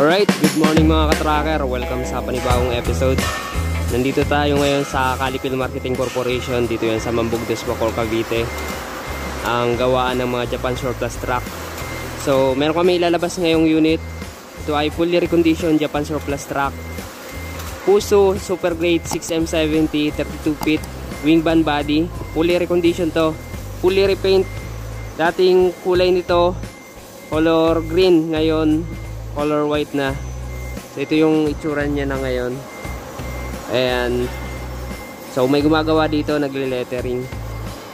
Alright, good morning mga ka-tracker. Welcome sa panibagong episode. Nandito tayo ngayon sa Calipil Marketing Corporation. Dito yan sa Mambugdes, Bacoor, Cavite. Ang gawaan ng mga Japan Surplus Truck. So, meron kami ilalabas ngayong unit. Ito ay fully reconditioned Japan Surplus Truck. Puso Super Grade 6M70 32 feet wing van body. Fully reconditioned to. Fully repaint. Dating kulay nito color green, ngayon color white na. So ito yung itsura niya na ngayon. Ayan. So may gumagawa dito, nagle-lettering.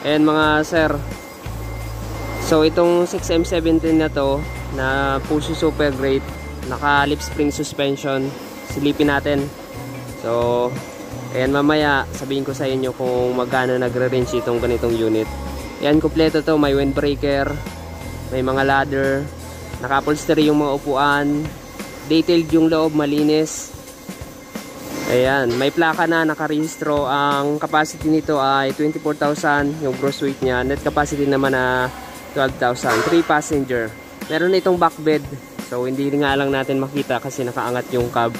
Ayan mga sir. So itong 6M17 na to, na Puso Super Grade, naka lip spring suspension. Silipin natin. So ayan, mamaya sabihin ko sa inyo kung magkano nagre-range itong ganitong unit. Ayan, kompleto to. May windbreaker, may mga ladder, naka-upholstery yung mga upuan, detailed yung loob, malinis. Ayan, may plaka na, nakarehistro. Ang capacity nito ay 24,000 yung gross weight niya. Net capacity naman na 12,000. 3 passenger. Meron na itong back bed, so hindi nga lang natin makita kasi nakaangat yung cab.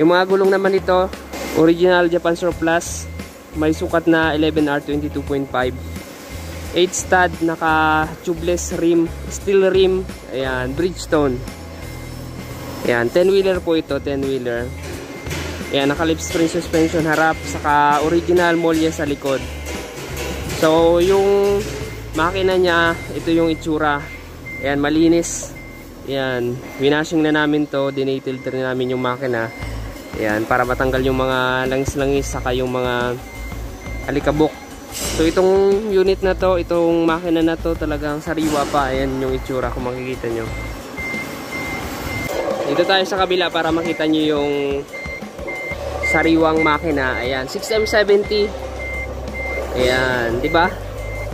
Yung mga gulong naman ito, original Japan Surplus. May sukat na 11R 22.5. 8 stud, naka tubeless rim, steel rim. Ayan, Bridgestone. Ayan, 10-wheeler po ito, 10-wheeler. Ayan, naka lip spring suspension harap, saka original molye sa likod. So yung makina niya, ito yung itsura. Ayan, malinis. Ayan, winashing na namin to, dinay-filter na namin yung makina. Ayan, para matanggal yung mga langis-langis, saka yung mga alikabok. So itong unit na to, itong makina na to, talagang sariwa pa. Ayan yung itsura kung makikita nyo. Dito tayo sa kabila para makita nyo yung sariwang makina. Ayan, 6M70. Ayan, di ba?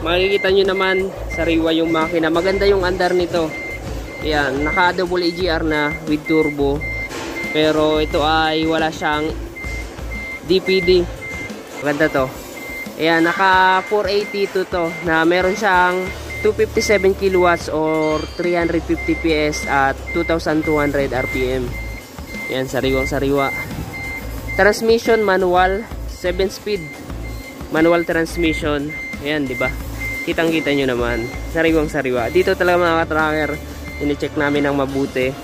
Makikita nyo naman, sariwa yung makina. Maganda yung andar nito. Ayan, naka double AGR na with turbo. Pero ito ay wala siyang DPD. Maganda to. Ayan, naka 482 to, na meron siyang 257 kilowatts or 350 PS at 2,200 RPM. Ayan, sariwang sariwa. Transmission manual, 7 speed manual transmission. Ayan, di ba? Kitang-kita nyo naman, sariwang sariwa. Dito talaga mga ka-tracker, ini-check namin ng mabuti.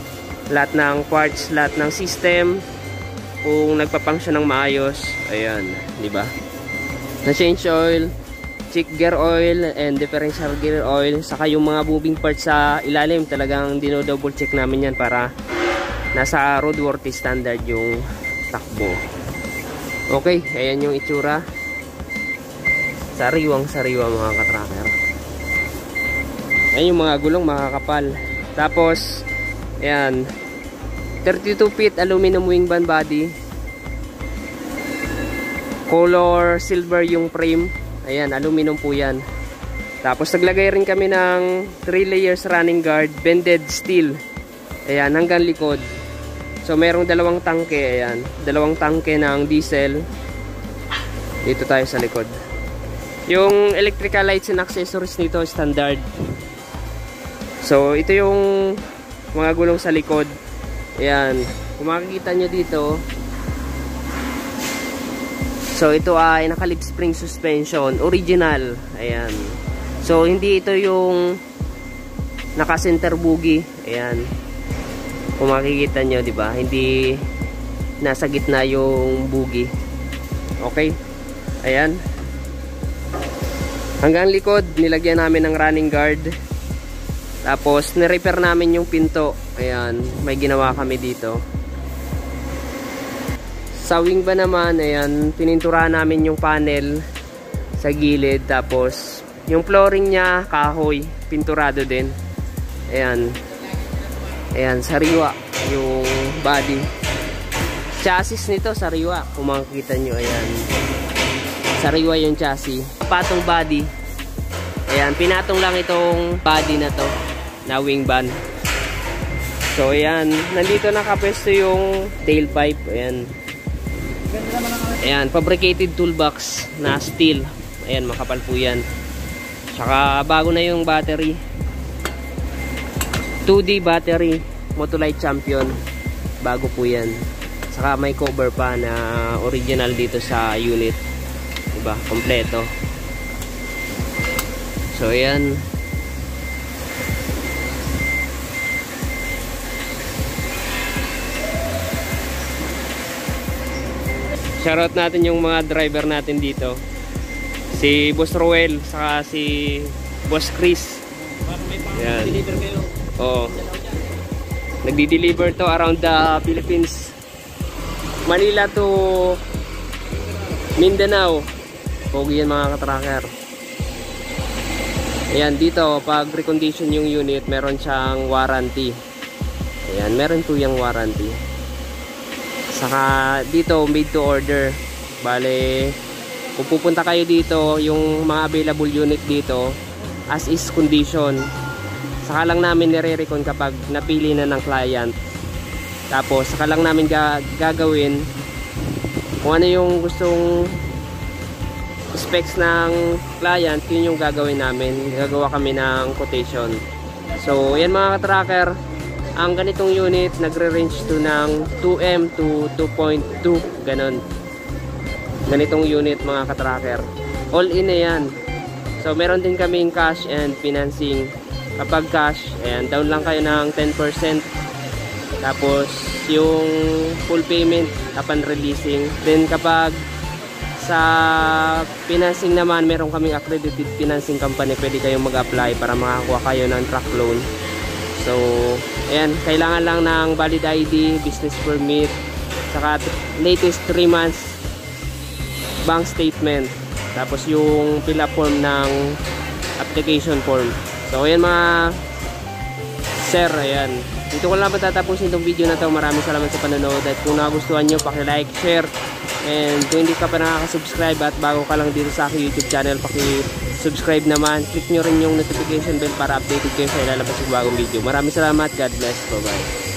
Lahat ng parts, lahat ng system, kung nagpa-function ng maayos. Ayan, di ba? Na change oil, check gear oil and differential gear oil, saka yung mga moving parts sa ilalim, talagang dino-double check namin yan para nasa roadworthy standard yung takbo. Okay, ayan yung itsura. Sariwang sariwa mga ka-tracker. Ayan yung mga gulong, makakapal. Tapos ayan, 32 feet aluminum wing van body. Color silver yung frame. Ayan, aluminum po yan. Tapos naglagay rin kami ng 3 layers running guard, bended steel. Ayan, hanggang likod. So merong dalawang tangke. Ayan, dalawang tangke ng diesel. Dito tayo sa likod. Yung electrical lights and accessories nito standard. So ito yung mga gulong sa likod. Ayan, kung makikita nyo dito, so ito ay naka lip spring suspension, original. Ayan. So hindi ito yung naka center bogie. Ayan. Kung makikita nyo, di ba? Hindi nasa gitna yung bogie. Okay? Ayan. Hanggang likod, nilagyan namin ng running guard. Tapos ni-repair namin yung pinto. Ayan, may ginawa kami dito. Sa wing ba naman, ayan, pininturahan namin yung panel sa gilid. Tapos yung flooring niya, kahoy, pinturado din. Ayan. Ayan, sariwa yung body. Chassis nito, sariwa. Kung makikita nyo, ayan. Sariwa yung chassis. Patong body. Ayan, pinatong lang itong body na to, na wing van. So ayan, nandito nakapwesto yung tailpipe. Ayan. Ayan, fabricated toolbox na steel. Ayan, makapal po yan. Tsaka bago na yung battery. 2D battery. Motolite Champion. Bago po yan. Saka may cover pa na original dito sa unit. Diba? Kompleto. So ayan. Shoutout natin yung mga driver natin dito. Si Boss Roel, saka si Boss Chris. Ayan. Deliver kayo. Oo. Nagdi-deliver to around the Philippines. Manila to Mindanao. Pogi yan mga katracker. Ayan, dito pag recondition yung unit, meron siyang warranty. Ayan, meron po yung warranty. Saka dito made to order. Bale, kung pupunta kayo dito, yung mga available unit dito as is condition. Saka lang namin nire-recon kapag napili na ng client. Tapos saka lang namin gagawin kung ano yung gustong specs ng client, yun yung gagawin namin. Gagawa kami ng quotation. So yan mga ka-tracker, ang ganitong unit nagre-range to ng 2M to 2.2 ganon. Ganitong unit mga ka-tracker, all in na yan. So meron din kaming cash and financing. Kapag cash, ayan, down lang kayo ng 10%. Tapos yung full payment upon releasing. Then kapag sa financing naman, meron kaming accredited financing company, pwede kayong mag-apply para makakuha kayo ng truck loan. So ayan, kailangan lang ng valid ID, business permit, saka latest 3 months bank statement, tapos yung fill up form ng application form. So ayan mga sir, ayan, dito ko lang matatapusin itong video na to. Maraming salamat sa panonood, at kung nagustuhan nyo, paki-like, share, and kung hindi ka pa nakaka-subscribe at bago ka lang dito sa aking YouTube channel, paki-subscribe naman. Click nyo rin yung notification bell para updated kayo sa ilalabas ng bagong video. Maraming salamat. God bless. Bye bye.